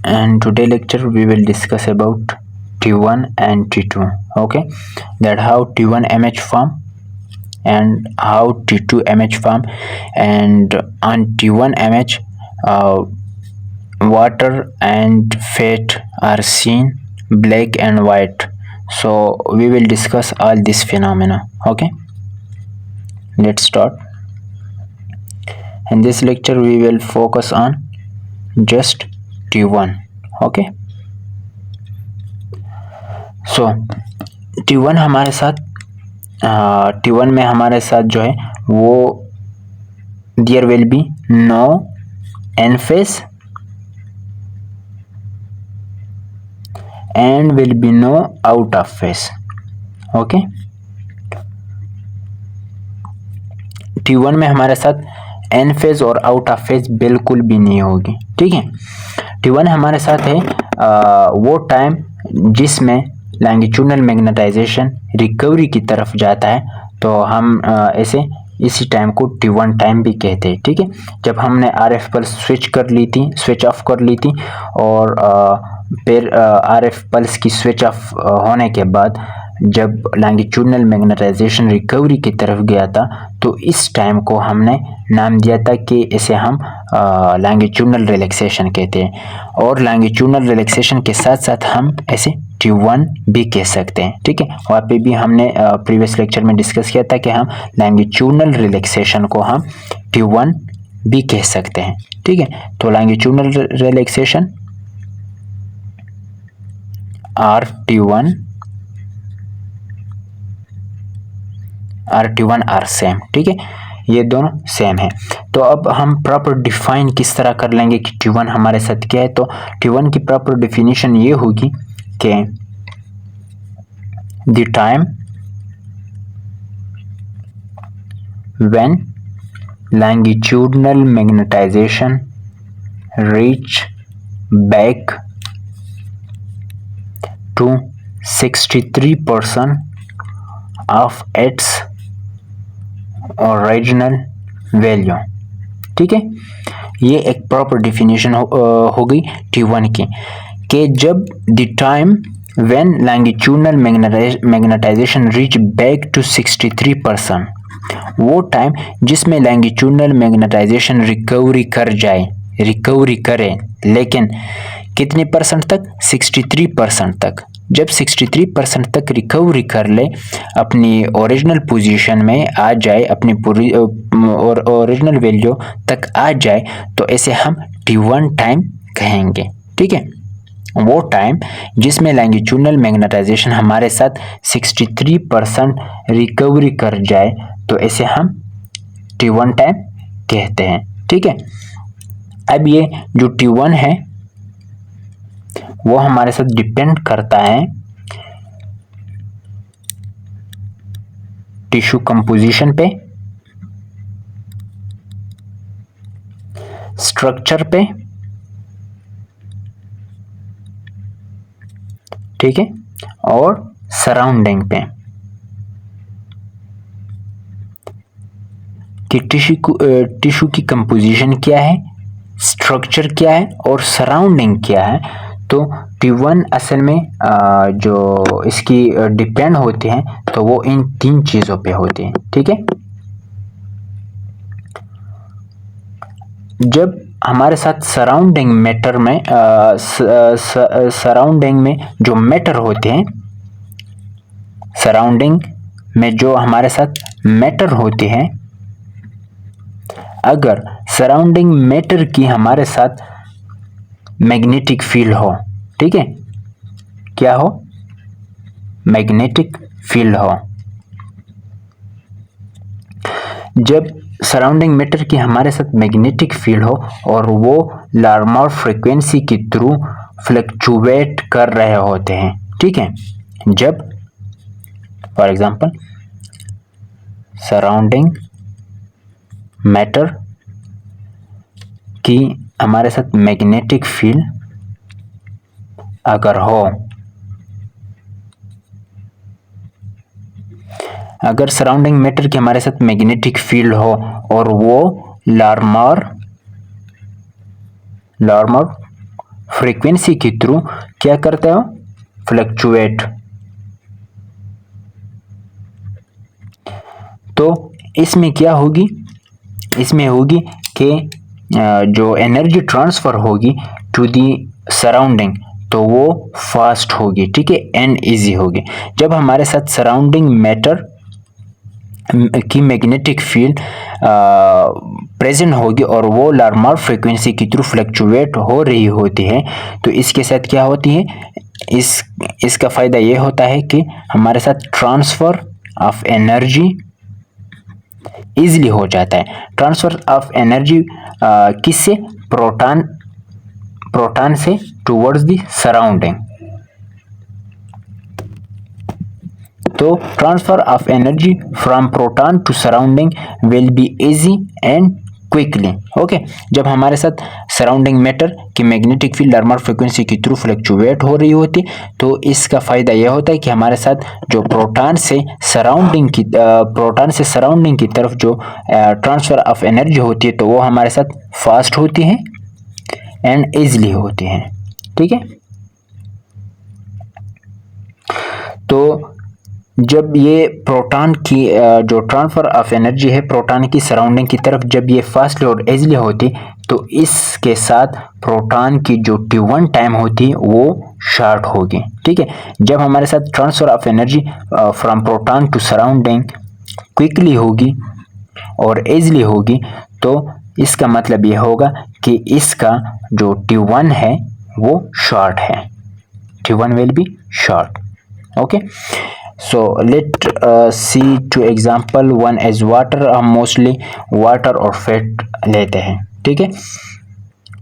and today lecture we will discuss about T1 and T2. Okay, that how T1 MH form and how T2 MH form, and on T1 MH water and fat are seen black and white. So we will discuss all these phenomena. Okay, let's start. In this lecture we will focus on just T1. Okay, so T1 हमारे साथ T1 में हमारे साथ जो है वो there will be no in phase and will be no out of phase. Okay, T1 में हमारे साथ एन फेज और आउट ऑफ फेज बिल्कुल भी नहीं होगी. ठीक है, T1 हमारे साथ है वो टाइम जिसमें लैंगिट्यूडनल मैग्नेटाइजेशन रिकवरी की तरफ जाता है, तो हम ऐसे इसी टाइम को T1 टाइम भी कहते हैं. ठीक है, जब हमने RF पल्स स्विच ऑफ कर ली थी और फिर RF पल्स की स्विच ऑफ होने के बाद जब लैंगिट्यूडनल मैग्नेटाइजेशन रिकवरी की तरफ गया था, तो इस टाइम को हमने नाम दिया था कि इसे हम लैंगिट्यूडनल रिलैक्सेशन कहते हैं. और लैंगिट्यूडनल रिलैक्सेशन के साथ साथ हम ऐसे T1 भी कह सकते हैं. ठीक है, वहाँ पे भी हमने प्रीवियस लेक्चर में डिस्कस किया था कि हम लैंगिट्यूडनल रिलैक्सेशन को हम T1 भी कह सकते हैं. ठीक है, तो लैंगिट्यूडनल रिलैक्सेशन R1 आर सेम. ठीक है, ये दोनों सेम है. तो अब हम प्रॉपर डिफाइन किस तरह कर लेंगे कि T1 हमारे साथ क्या है. तो T1 की प्रॉपर डिफिनीशन ये होगी कि the time when longitudinal magnetization reach back to 63% of its original value. ठीक है, ये एक प्रॉपर डिफिनीशन हो गई T1 की कि जब the time when longitudinal magnetisation reach back to 63%, वो टाइम जिसमें लैंगिट्यूडनल मैग्नेटाइजेशन रिकवरी करे, लेकिन कितने परसेंट तक? 63% तक. जब 63% तक रिकवरी कर ले, अपनी ओरिजिनल पोजीशन में आ जाए, अपनी पूरी ओरिजिनल वैल्यू तक आ जाए, तो ऐसे हम T1 टाइम कहेंगे. ठीक है, वो टाइम जिसमें लैंगिट्यूडनल मैग्नेटाइजेशन हमारे साथ 63% रिकवरी कर जाए, तो ऐसे हम T1 टाइम कहते हैं. ठीक है, अब ये जो T1 है वो हमारे साथ डिपेंड करता है टिश्यू कंपोजिशन पे, स्ट्रक्चर पे. ठीक है, और सराउंडिंग पे कि टिश्यू की कंपोजिशन क्या है, स्ट्रक्चर क्या है और सराउंडिंग क्या है. तो T1 असल में जो इसकी डिपेंड होते हैं, तो वो इन 3 चीज़ों पे होते हैं. ठीक है, जब हमारे साथ सराउंडिंग में जो मैटर होते हैं, सराउंडिंग में जो हमारे साथ मैटर होते हैं, अगर सराउंडिंग मैटर की हमारे साथ मैग्नेटिक फील्ड हो. ठीक है, क्या हो? मैग्नेटिक फील्ड हो. जब सराउंडिंग मैटर की हमारे साथ मैग्नेटिक फील्ड हो और वो लार्मर फ्रीक्वेंसी के थ्रू फ्लक्चुएट कर रहे होते हैं. ठीक है, जब फॉर एग्जांपल सराउंडिंग मैटर की हमारे साथ मैग्नेटिक फील्ड अगर हो, अगर सराउंडिंग मैटर की हमारे साथ मैग्नेटिक फील्ड हो और वो लार्मर फ्रीक्वेंसी के थ्रू क्या करता है, फ्लक्चुएट। तो इसमें क्या होगी, इसमें होगी कि जो एनर्जी ट्रांसफ़र होगी टू दी सराउंडिंग तो वो फास्ट होगी, ठीक है, एंड इजी होगी। जब हमारे साथ सराउंडिंग मैटर की मैग्नेटिक फील्ड प्रेजेंट होगी और वो लार्मर फ्रीक्वेंसी के थ्रू फ्लक्चुएट हो रही होती है, तो इसके साथ क्या होती है, इसका फ़ायदा ये होता है कि हमारे साथ ट्रांसफ़र ऑफ एनर्जी इजीली हो जाता है। ट्रांसफ़र ऑफ एनर्जी किससे, प्रोटॉन से टुवर्ड्स द सराउंडिंग। तो transfer of energy from proton to surrounding will be easy and quickly. Okay, जब हमारे साथ सराउंडिंग मैटर की मैग्नेटिक फील्ड लार्मर फ्रीक्वेंसी के थ्रू फ्लक्चुएट हो रही होती, तो इसका फ़ायदा यह होता है कि हमारे साथ जो प्रोटॉन से सराउंडिंग की तरफ जो ट्रांसफ़र ऑफ एनर्जी होती है तो वो हमारे साथ फास्ट होती है एंड ईजली होती है, ठीक है। तो जब ये प्रोटॉन की जो ट्रांसफ़र ऑफ एनर्जी है प्रोटॉन की सराउंडिंग की तरफ जब ये फास्टली और ईजली होती, तो इसके साथ प्रोटॉन की जो T1 टाइम होती वो शॉर्ट होगी, ठीक है। जब हमारे साथ transfer of energy from proton to surrounding quickly होगी और ईजली होगी, तो इसका मतलब ये होगा कि इसका जो T1 है वो शॉर्ट है, T1 will be short. Okay, so let see to example one as water. हम मोस्टली वाटर और फैट लेते हैं, ठीक है।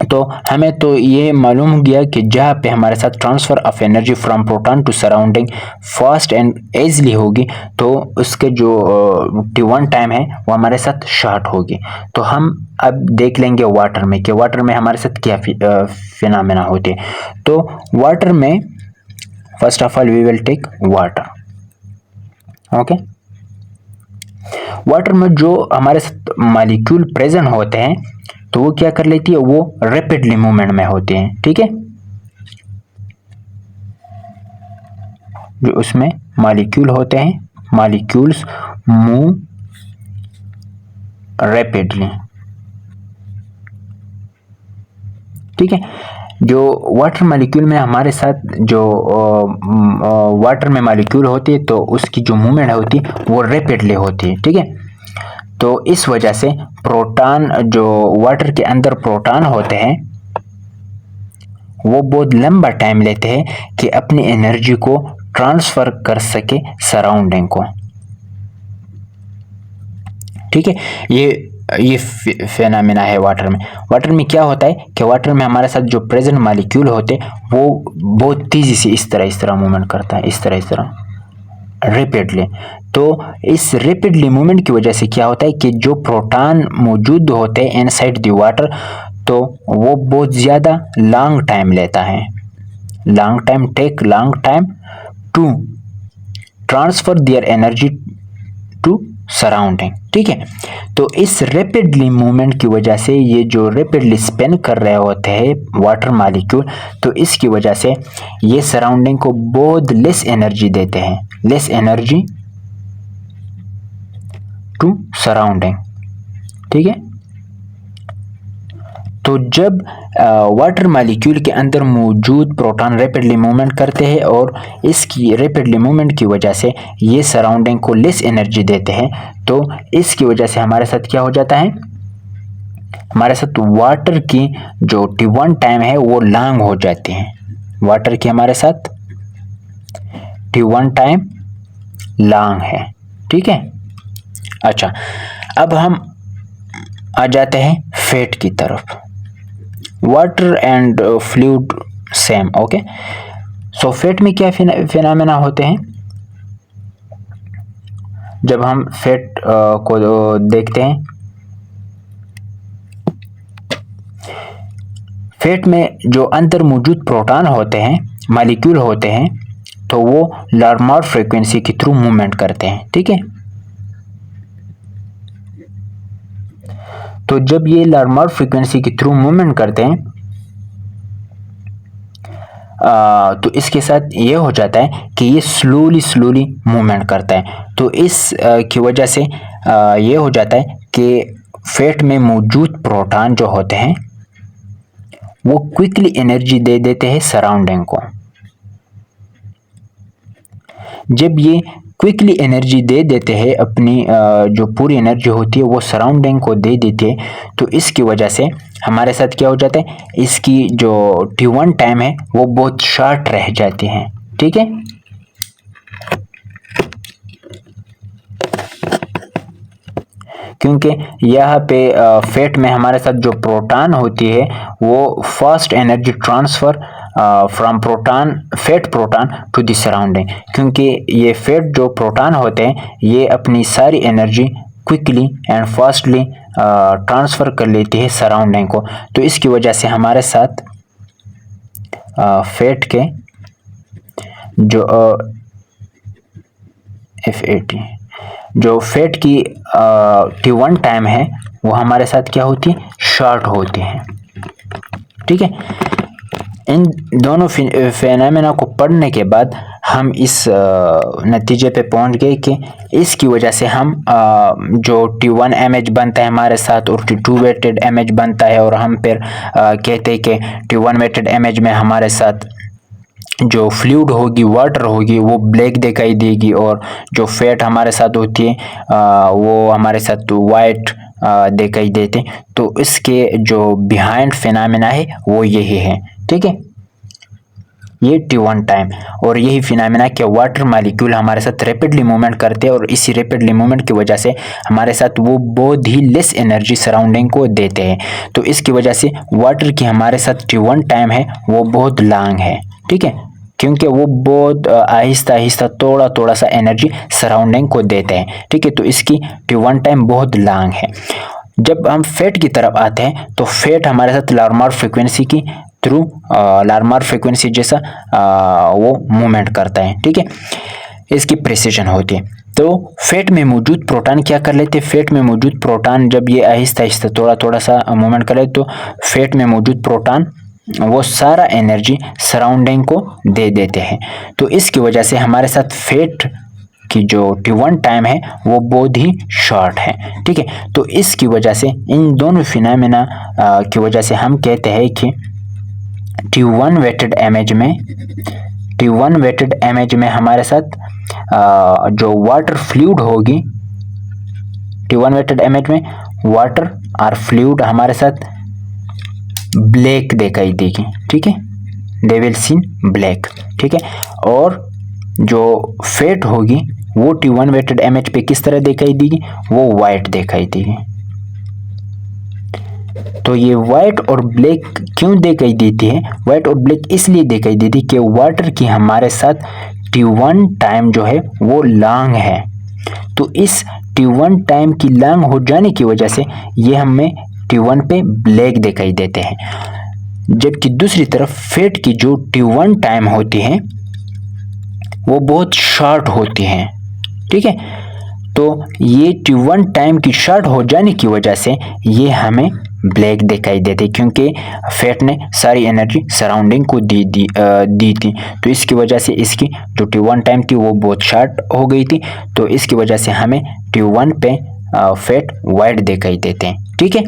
तो हमें तो ये मालूम हो गया कि जहाँ पे हमारे साथ transfer of energy from proton to surrounding fast and easily होगी, तो उसके जो T1 टाइम है वो हमारे साथ शॉर्ट होगी। तो हम अब देख लेंगे वाटर में कि वाटर में हमारे साथ क्या फिनोमेना होते हैं। तो वाटर में first of all we will take water. Okay, water में जो हमारे साथ मॉलिक्यूल प्रेजेंट होते हैं तो वो क्या कर लेती है, वो रैपिडली मूवमेंट में होते हैं, ठीक है। जो उसमें मॉलिक्यूल होते हैं, मॉलिक्यूल्स मूव रैपिडली, ठीक है। जो वाटर मॉलिक्यूल में हमारे साथ जो वाटर में मॉलिक्यूल होती है तो उसकी जो मूवमेंट होती है वो रैपिडली होती है, ठीक है। तो इस वजह से प्रोटॉन, जो वाटर के अंदर प्रोटॉन होते हैं वो बहुत लंबा टाइम लेते हैं कि अपनी एनर्जी को ट्रांसफ़र कर सके सराउंडिंग को, ठीक है। ये फेनामिना है वाटर में। वाटर में क्या होता है कि वाटर में हमारे साथ जो प्रेजेंट मॉलिक्यूल होते हैं वो बहुत तेज़ी से इस तरह मूवमेंट करता है, इस तरह रैपिडली। तो इस रैपिडली मूवमेंट की वजह से क्या होता है कि जो प्रोटॉन मौजूद होते हैं इनसाइड द वाटर तो वो बहुत ज़्यादा लॉन्ग टाइम लेता है, long time to transfer their energy to surrounding, ठीक है। तो इस रैपिडली मूवमेंट की वजह से ये जो रैपिडली स्पिन कर रहे होते हैं वाटर मॉलिक्यूल, तो इसकी वजह से ये सराउंडिंग को बहुत लेस एनर्जी देते हैं, लेस एनर्जी टू सराउंडिंग, ठीक है। तो जब वाटर मॉलिक्यूल के अंदर मौजूद प्रोटॉन रैपिडली मूवमेंट करते हैं और इसकी रैपिडली मूवमेंट की वजह से ये सराउंडिंग को लेस एनर्जी देते हैं, तो इसकी वजह से हमारे साथ क्या हो जाता है, हमारे साथ वाटर की जो T1 टाइम है वो लॉन्ग हो जाती है। वाटर की हमारे साथ T1 टाइम लॉन्ग है, ठीक है। अच्छा, अब हम आ जाते हैं फैट की तरफ। Water and fluid same, okay. So fat में क्या फिनोमेना होते हैं, जब हम फैट को देखते हैं, फैट में जो अंदर मौजूद प्रोटॉन होते हैं, मॉलिक्यूल होते हैं, तो वो लार्मर फ्रीक्वेंसी के थ्रू मूवमेंट करते हैं, ठीक है। तो जब ये लार्मर फ्रीक्वेंसी के थ्रू मूवमेंट करते हैं तो इसके साथ ये हो जाता है कि ये स्लोली मूवमेंट करता है। तो इस की वजह से ये हो जाता है कि फैट में मौजूद प्रोटॉन जो होते हैं वो क्विकली एनर्जी दे देते हैं सराउंडिंग को। जब ये क्विकली एनर्जी दे देते हैं, अपनी जो पूरी एनर्जी होती है वो सराउंडिंग को दे देते हैं, तो इसकी वजह से हमारे साथ क्या हो जाता है, इसकी जो T1 टाइम है वो बहुत शॉर्ट रह जाती है। ठीक है, क्योंकि यहाँ पे फैट में हमारे साथ जो प्रोटॉन होती है वो fast energy transfer from fat proton to the surrounding, क्योंकि ये फैट जो प्रोटॉन होते हैं ये अपनी सारी energy quickly and fastly transfer कर लेती है सराउंडिंग को। तो इसकी वजह से हमारे साथ फैट के जो F80 जो फैट की T1 टाइम है वो हमारे साथ क्या होती है, शॉर्ट होती है। ठीक है, इन दोनों फेनोमेना को पढ़ने के बाद हम इस नतीजे पे पहुंच गए कि इसकी वजह से हम जो T1 एमएच बनता है हमारे साथ और T2 वेटेड एमएच बनता है, और हम फिर कहते हैं कि T1 वेटेड एमएच में हमारे साथ जो फ्लूइड होगी, वाटर होगी, वो ब्लैक दिखाई देगी, और जो फैट हमारे साथ होती है वो हमारे साथ वाइट दिखाई देते। तो इसके जो बिहाइंड फिनोमेना है वो यही है। ठीक है, ये T1 टाइम और यही फिनोमेना के वाटर मॉलिक्यूल हमारे साथ रैपिडली मूवमेंट करते हैं, और इसी रैपिडली मूवमेंट की वजह से हमारे साथ वो बहुत ही लेस एनर्जी सराउंडिंग को देते हैं। तो इसकी वजह से वाटर की हमारे साथ T1 टाइम है वो बहुत लॉन्ग है। ठीक है, क्योंकि वो बहुत आहिस्ता आहिस्ता थोड़ा सा एनर्जी सराउंडिंग को देते हैं। ठीक है, तो इसकी T1 टाइम बहुत लॉन्ग है। जब हम फैट की तरफ आते हैं तो फैट हमारे साथ लार्मर फ्रिक्वेंसी की थ्रू लार्मर फ्रिक्वेंसी जैसा वो मूवमेंट करता है। ठीक है, इसकी प्रिसिजन होती है। तो फैट में मौजूद प्रोटॉन क्या कर लेते हैं, फैट में मौजूद प्रोटॉन जब ये आहिस्ता आहिस्ता थोड़ा सा मूवमेंट करे तो फैट में मौजूद प्रोटॉन वो सारा एनर्जी सराउंडिंग को दे देते हैं। तो इसकी वजह से हमारे साथ फैट की जो T1 टाइम है वो बहुत ही शॉर्ट है। ठीक है, तो इसकी वजह से इन दोनों फिनोमेना की वजह से हम कहते हैं कि T1 वेटेड इमेज में हमारे साथ जो वाटर फ्लूइड होगी, T1 वेटेड इमेज में वाटर और फ्लूइड हमारे साथ ब्लैक दिखाई देगी। ठीक है, दे विल सीन ब्लैक। ठीक है, और जो फैट होगी वो T1 वेटेड इमेज पे किस तरह दिखाई देगी, वो वाइट दिखाई देगी। तो ये वाइट और ब्लैक क्यों दिखाई देती है, वाइट और ब्लैक इसलिए दिखाई देती कि वाटर की हमारे साथ T1 टाइम जो है वो लॉन्ग है। तो इस T1 टाइम की लॉन्ग हो जाने की वजह से ये हमें T1 पे ब्लैक दिखाई देते हैं, जबकि दूसरी तरफ फैट की जो T1 टाइम होती है वो बहुत शॉर्ट होती है। ठीक है, तो ये T1 टाइम की शॉर्ट हो जाने की वजह से ये हमें ब्लैक दिखाई देते, क्योंकि फैट ने सारी एनर्जी सराउंडिंग को दी थी। तो इसकी वजह से इसकी जो T1 टाइम थी वो बहुत शॉर्ट हो गई थी। तो इसकी वजह से हमें T1 पे फैट वाइट दिखाई देते हैं। ठीक है।